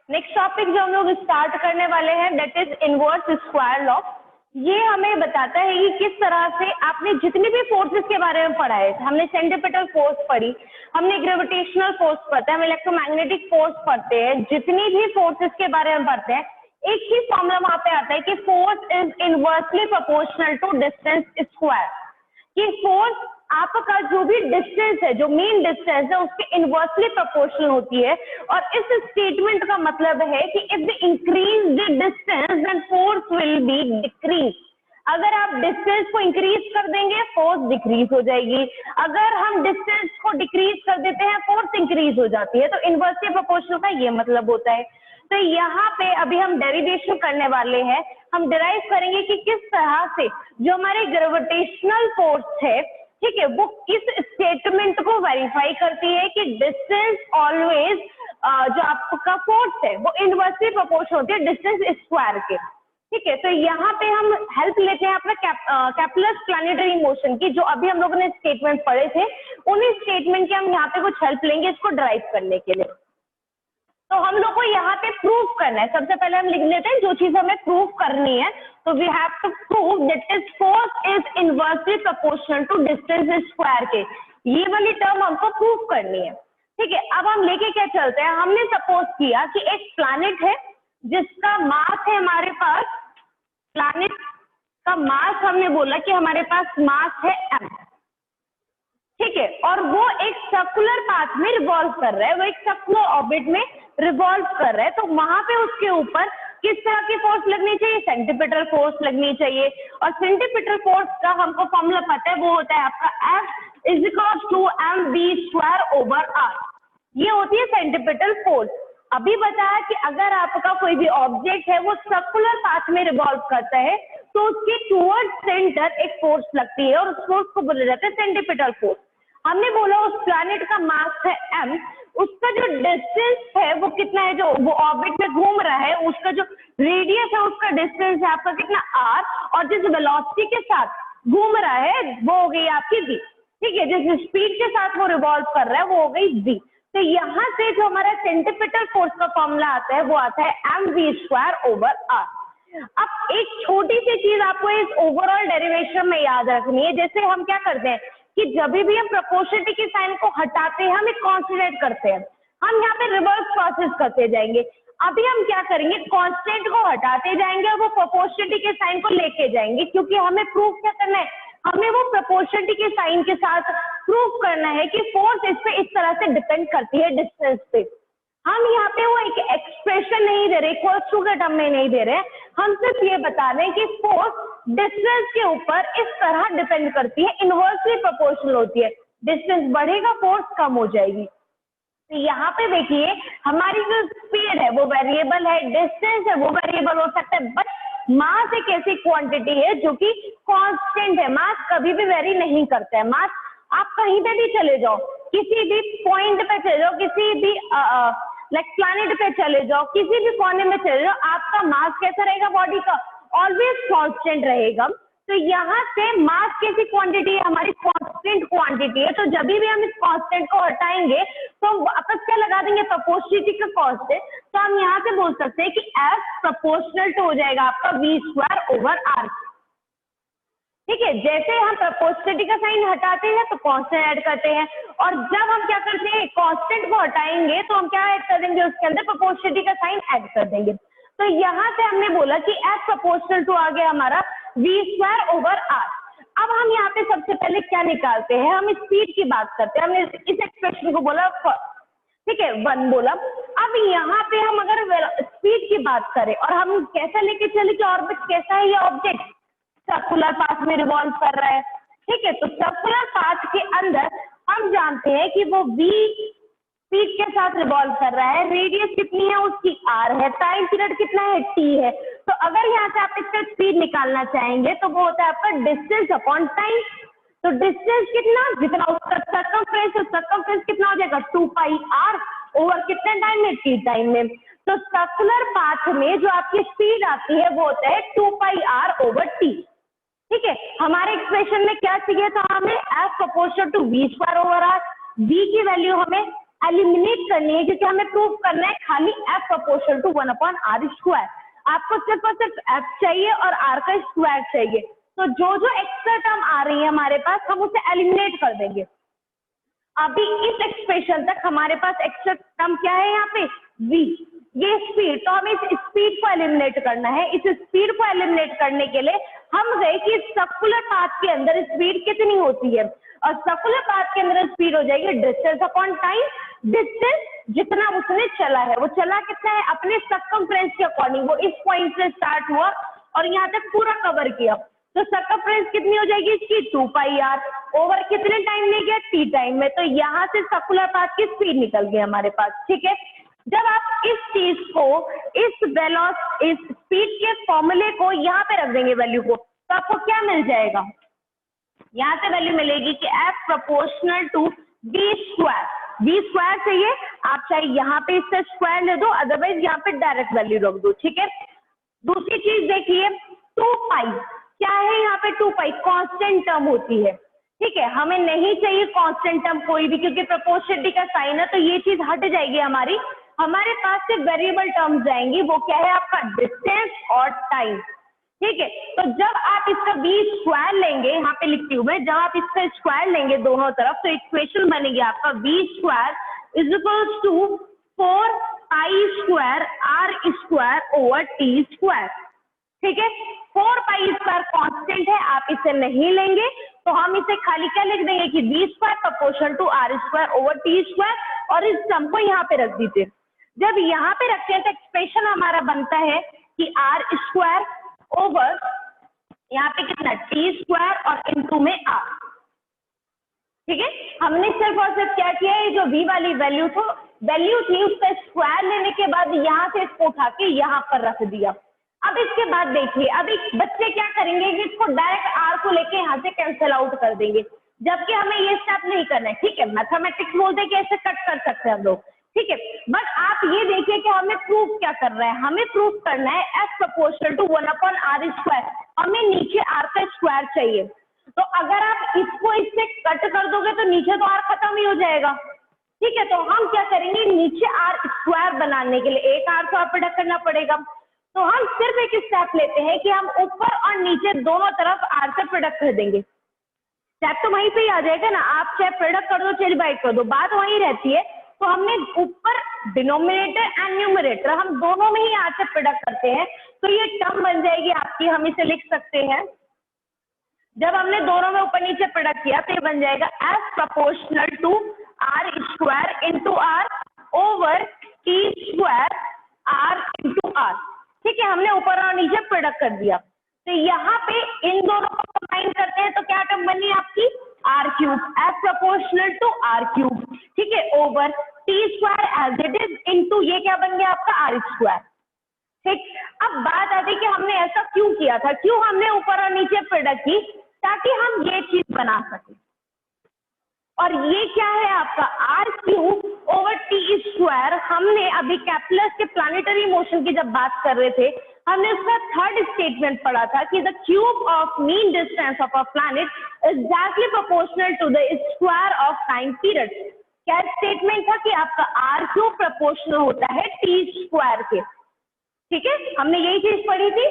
Next topic जो हम लोग स्टार्ट करने वाले हैं that is inverse square law. ये हमें बताता है कि किस तरह से आपने जितने भी फोर्सेस के बारे में पढ़ा है, हमने सेंट्रीपिटल फोर्स पढ़ी, हमने ग्रेविटेशनल फोर्स पढ़ते हैं, हम इलेक्ट्रोमैग्नेटिक फोर्स पढ़ते हैं, जितनी भी फोर्सेस के बारे में पढ़ते हैं एक ही फॉर्मूला वहां पे आता है कि force is inversely proportional to distance square. कि फोर्स आपका जो भी डिस्टेंस है, जो मेन डिस्टेंस है, उसके इनवर्सली प्रोपोर्शनल होती है। और इस स्टेटमेंट का मतलब है कि if the increase the distance then force will be decrease. अगर आप डिस्टेंस को इंक्रीज कर देंगे फोर्स डिक्रीज हो जाएगी, अगर हम डिस्टेंस को डिक्रीज कर देते हैं फोर्स इंक्रीज हो जाती है। तो इनवर्सली प्रोपोर्शनल का ये मतलब होता है। तो यहाँ पे अभी हम डेरिवेशन करने वाले हैं, हम डिराइव करेंगे कि किस तरह से जो हमारे ग्रेविटेशनल फोर्स है, ठीक है, वो किस स्टेटमेंट को वेरीफाई करती है कि डिस्टेंस ऑलवेज जो आपका फोर्स है वो इनवर्सली प्रोपोर्शनल होती है डिस्टेंस स्क्वायर के। ठीक है, तो यहाँ पे हम हेल्प लेते हैं अपना कैप्लर्स प्लैनेटरी मोशन की, जो अभी हम लोगों ने स्टेटमेंट पढ़े थे, उन्हीं स्टेटमेंट के हम यहाँ पे कुछ हेल्प लेंगे इसको ड्राइव करने के लिए। तो हम लोग को यहाँ पे प्रूव करना है। सबसे पहले हम लिख लेते हैं जो चीज हमें प्रूव करनी है। तो we have to prove that is force is inversely proportional to distance square के। ये वाली टर्म हमको प्रूव करनी है। ठीक है, अब हम लेके क्या चलते हैं, हमने सपोज किया कि एक प्लैनेट है जिसका मास है हमारे पास, प्लैनेट का मास हमने बोला कि हमारे पास मास है m, ठीक है, और वो एक सर्कुलर पाथ में रिवॉल्व कर रहा है, वो एक सर्कुलर ऑर्बिट में रिवॉल्व कर रहा है। तो वहां पे उसके ऊपर किस तरह की फोर्स लगनी चाहिए, सेंट्रीपिटल फोर्स लगनी चाहिए। और सेंट्रीपिटल फोर्स का हमको फॉर्मूला पता है, वो होता है आपका F is equal to mv² over r। ये होती है सेंट्रीपिटल फोर्स। अभी बताया कि अगर आपका कोई भी ऑब्जेक्ट है वो सर्कुलर पाथ में रिवॉल्व करता है तो उसके टुवर्ड सेंटर एक फोर्स लगती है और उस फोर्स को बोला जाता है सेंट्रीपिटल फोर्स। हमने बोला उस प्लैनेट का मास है m, उसका जो डिस्टेंस है वो कितना है, जो वो ऑर्बिट में घूम रहा है उसका जो रेडियस है उसका डिस्टेंस है आपका कितना r, और जिस वेलोसिटी के साथ घूम रहा है वो हो गई आपकी v। ठीक है, जिस स्पीड के साथ वो रिवॉल्व कर रहा है वो हो गई v। तो यहाँ से जो हमारा सेंट्रीपिटल फोर्स का फॉर्मूला आता है वो आता है mv² ओवर r। अब एक छोटी सी चीज आपको इस ओवरऑल डेरिवेशन में याद रखनी है। जैसे हम क्या करते हैं कि जब भी हम प्रोपोर्शनलिटी के साइन को हटाते हैं हम एक कांस्टेंट करते हैं, हम यहाँ पे रिवर्स प्रोसेस करते जाएंगे। अभी हम क्या करेंगे, कांस्टेंट को हटाते जाएंगे और वो प्रोपोर्शनलिटी के साइन को लेके जाएंगे, क्योंकि हमें प्रूव क्या करना है, हमें वो प्रोपोर्शनलिटी के साइन के साथ प्रूव करना है कि फोर्स इस पे इस तरह से डिपेंड करती है डिस्टेंस पे। हम यहाँ पे वो एक एक्सप्रेशन नहीं दे रहे, इक्वल टू के टर्म में नहीं दे रहे, हम सिर्फ ये बता रहे हैं कि फोर्स डिस्टेंस के ऊपर इस तरह डिपेंड करती है, इनवर्सली प्रोपोर्शनल होती है। डिस्टेंस बढ़ेगा फोर्स कम हो जाएगी। तो यहाँ पे देखिए हमारी जो स्पीड है वो वेरिएबल है, डिस्टेंस है वो वेरिएबल हो सकता है, बट मास एक ऐसी क्वांटिटी है जो कि कांस्टेंट है। मास कभी भी वेरी नहीं करता है। मास आप कहीं पे भी चले जाओ, किसी भी पॉइंट पे चले जाओ, किसी भी लाइक प्लैनेट पे चले जाओ, किसी भी कोने में चले जाओ, आपका मास कैसा रहेगा, बॉडी का ऑलवेज कांस्टेंट रहेगा। तो यहाँ से मास कैसी क्वांटिटी है, हमारी कांस्टेंट क्वांटिटी है। तो जब भी हम इस कांस्टेंट को हटाएंगे तो वापस क्या लगा देंगे, प्रोपोर्शनलिटी का कांस्टेंट। तो हम यहाँ से बोल सकते हैं कि F प्रोपोर्शनल टू हो जाएगा आपका v² ओवर r। ठीक है, जैसे हम प्रोपोर्शनलिटी का साइन हटाते हैं तो कांस्टेंट ऐड करते हैं, और जब हम क्या करते हैं कांस्टेंट को हटाएंगे तो हम क्या ऐड कर देंगे, उसके अंदर प्रोपोर्शनलिटी का साइन ऐड कर देंगे। तो यहाँ से हमने बोला कि F प्रोपोर्शनल टू आ गया हमारा v² ओवर r। अब हम यहाँ पे सबसे पहले क्या निकालते हैं, हम स्पीड की बात करते हैं। हमने इस एक्सप्रेशन को बोला, ठीक है, 1 बोला। अब यहाँ पे हम अगर स्पीड की बात करें और हम कैसा लेके चले कि ऑर्बिट कैसा है, ये ऑब्जेक्ट सर्कुलर पाथ में रिवॉल्व कर रहा है। ठीक है, तो सर्कुलर पाथ के अंदर हम जानते हैं कि वो v स्पीड के साथ रिवॉल्व कर रहा है। रेडियस कितनी है उसकी r है, टाइम पीरियड कितना है t है। तो अगर यहाँ से आप इसका स्पीड निकालना चाहेंगे तो वो होता है आपका डिस्टेंस अपॉन टाइम। तो डिस्टेंस कितना, जितना उसका सर्कमफ्रेंस है, सर्कमफ्रेंस कितना हो जाएगा 2πr ओवर कितने टाइम में, t टाइम में। तो सर्कुलर पाथ में जो आपकी स्पीड आती है वो होता है 2πr ओवर t। ठीक है, हमारे एक्सप्रेशन में क्या चाहिए था, हमें F proportional to v² over r। v की वैल्यू हमें एलिमिनेट करनी है, क्योंकि हमें प्रूव करना है खाली F प्रोपोर्शनल टू 1/r²। आपको सिर्फ और सिर्फ F चाहिए और R का स्क्वायर चाहिए। तो जो जो एक्स्ट्रा टर्म आ रही है हमारे पास, हम उसे एलिमिनेट कर देंगे। अभी इस एक्सप्रेशन तक हमारे पास एक्स्ट्रा टर्म क्या है यहाँ पे, v, ये स्पीड। तो हमें इस स्पीड को एलिमिनेट करना है। इस स्पीड को एलिमिनेट करने के लिए हम गए कि सर्कुलर पाथ के अंदर स्पीड कितनी होती है, और सर्कुलर पाथ के अंदर स्पीड हो जाएगी डिस्टेंस अपॉन टाइम। डिस्टेंस जितना उसने चला है, वो चला कितना है अपने सर्कमफ्रेंस के अकॉर्डिंग। वो इस पॉइंट से स्टार्ट हुआ और यहाँ तक पूरा कवर किया, तो सर्कमफ्रेंस कितनी हो जाएगी इसकी 2πr ओवर कितने टाइम में गया, t टाइम में। तो यहाँ से सर्कुलर पाथ की स्पीड निकल गई हमारे पास, ठीक है। जब आप इस चीज को, इस स्पीड के फॉर्मूले को यहाँ पे रख देंगे वैल्यू को, तो आपको क्या मिल जाएगा, यहाँ से वैल्यू मिलेगी कि F proportional to v square चाहिए, आप चाहे यहाँ पे इससे स्क्वायर ले दो, अदरवाइज यहाँ पे डायरेक्ट वैल्यू रख दो, ठीक है। दूसरी चीज देखिए 2π, क्या है यहाँ पे 2π कांस्टेंट टर्म होती है, ठीक है। हमें नहीं चाहिए कांस्टेंट टर्म कोई भी, क्योंकि प्रोपोर्शनलिटी का साइन है, तो ये चीज हट जाएगी हमारी। हमारे पास से वेरिएबल टर्म्स जाएंगी, वो क्या है आपका डिस्टेंस और टाइम, ठीक है। तो जब आप इसका v स्क्वायर लेंगे, यहाँ पे लिखती हूँ मैं, जब आप इसका स्क्वायर लेंगे दोनों तरफ, तो इक्वेशन बनेगी आपका v square is equals to 4π² r² over t square, ठीक है। 4π² कांस्टेंट है, आप इसे नहीं लेंगे, तो हम इसे खाली क्या लिख देंगे कि v square proportional to r² over t square, और इस सम को यहाँ पे रख दीजिए। जब यहाँ पे रखते हैं तो एक्सप्रेशन हमारा बनता है कि r² ओवर यहाँ पे कितना t स्क्वायर और इनटू में r, ठीक है। हमने सिर्फ और सिर्फ क्या किया है, जो v वाली वैल्यू थी उसका स्क्वायर लेने के बाद यहाँ से इसको उठा के यहाँ पर रख दिया। अब इसके बाद देखिए, अभी बच्चे क्या करेंगे कि इसको डायरेक्ट r को लेके यहाँ से कैंसिल आउट कर देंगे, जबकि हमें ये स्टेप नहीं करना है, ठीक है। मैथमेटिक्स बोलते हैं कि ऐसे कट कर सकते हैं हम लोग, ठीक है। बट आप ये देखिए कि हमें प्रूफ क्या कर रहा है, हमें प्रूफ करना है F प्रोपोर्शनल टू 1/r²। हमें नीचे r का स्क्वायर चाहिए, तो अगर आप इसको इससे कट कर दोगे तो नीचे तो r खत्म ही हो जाएगा, ठीक है। तो हम क्या करेंगे, नीचे r² बनाने के लिए एक r को प्रोडक्ट करना पड़ेगा। तो हम सिर्फ एक स्टेप लेते हैं कि हम ऊपर और नीचे दोनों तरफ r से प्रोडक्ट कर देंगे। स्टेप तो वहीं पे ही आ जाएगा ना, आप चाहे प्रोडक्ट कर दो चाहे डिवाइड कर दो, बात वहीं रहती है। तो हमने ऊपर डिनोमिनेटर एंड न्यूमरेटर हम दोनों में ही r से प्रोडक्ट करते हैं, तो ये टर्म बन जाएगी आपकी, हम इसे लिख सकते हैं, जब हमने दोनों में ऊपर नीचे प्रोडक्ट किया तो ये बन जाएगा F proportional to r² into r over t square r into r, ठीक है। हमने ऊपर और नीचे प्रोडक्ट कर दिया, तो यहाँ पे इन दोनों को कंबाइन करते हैं तो क्या टर्म बनी आपकी r³ F proportional to r³, ठीक है, over t square as it is into ये क्या बन गया आपका r², ठीक। अब बात आती है कि हमने ऐसा क्यों किया था, क्यों हमने ऊपर और नीचे प्रोडक्ट की, ताकि हम ये चीज बना सके। और ये क्या है आपका r³ ओवर t स्क्वायर। हमने अभी कैप्लर्स के प्लानिटरी मोशन की जब बात कर रहे थे, हमने उसका थर्ड स्टेटमेंट पढ़ा था कि the cube of mean distance of a planet is exactly proportional to the square of time period. क्या स्टेटमेंट था कि आपका r³ प्रोपोर्शनल होता है t स्क्वायर के, ठीक है। हमने यही चीज पढ़ी थी,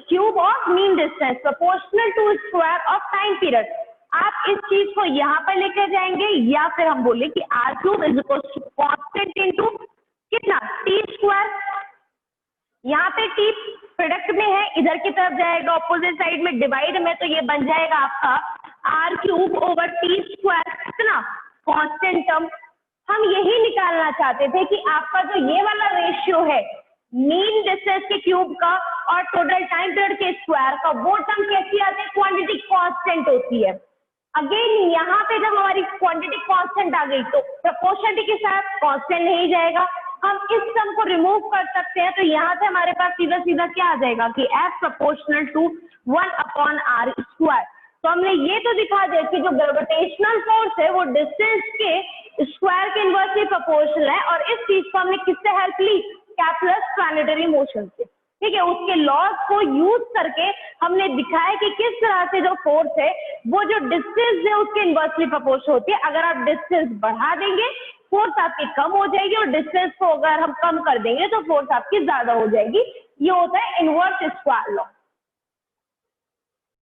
cube of mean distance proportional to square of time period. आप इस चीज को यहाँ पर लेकर जाएंगे, या फिर हम बोले कि r³ is equal to constant into कितना t स्क्वायर। यहाँ पे t प्रोडक्ट में है, इधर की तरफ जाएगा ऑपोजिट साइड में डिवाइड में, तो ये बन जाएगा आपका r³ ओवर t स्क्वायर, कितना कांस्टेंट टर्म। हम यही निकालना चाहते थे कि आपका जो ये वाला रेशियो है मीन डिस्टेंस के क्यूब का और टोटल टाइम पीरियड के स्क्वायर का, वो टर्म कैसी आती है, क्वांटिटी कांस्टेंट होती है। अगेन यहाँ पे जब हमारी क्वांटिटी कांस्टेंट आ गई तो प्रोपोर्शनलिटी के साथ कांस्टेंट नहीं जाएगा, हम इस टर्म को रिमूव कर सकते हैं। तो यहाँ से हमारे पास सीधा सीधा क्या आ जाएगा कि F प्रोपोर्शनल टू 1/r²। तो हमने ये तो दिखा दिया कि जो ग्रेविटेशनल फोर्स है वो डिस्टेंस के स्क्वायर के इनवर्सली प्रोपोर्शनल है, और इस चीज को हमने किससे हेल्प ली, कैप्लर्स प्लानिटरी मोशन से, ठीक है। उसके लॉज को यूज करके हमने दिखाया कि किस तरह से जो फोर्स है वो जो डिस्टेंस है उसके इनवर्सली प्रोपोर्शनल होती है। अगर आप डिस्टेंस बढ़ा देंगे फोर्स आपकी कम हो जाएगी और डिस्टेंस को अगर हम कम कर देंगे तो फोर्स आपकी ज्यादा हो जाएगी। ये होता है इनवर्स स्क्वायर लॉ।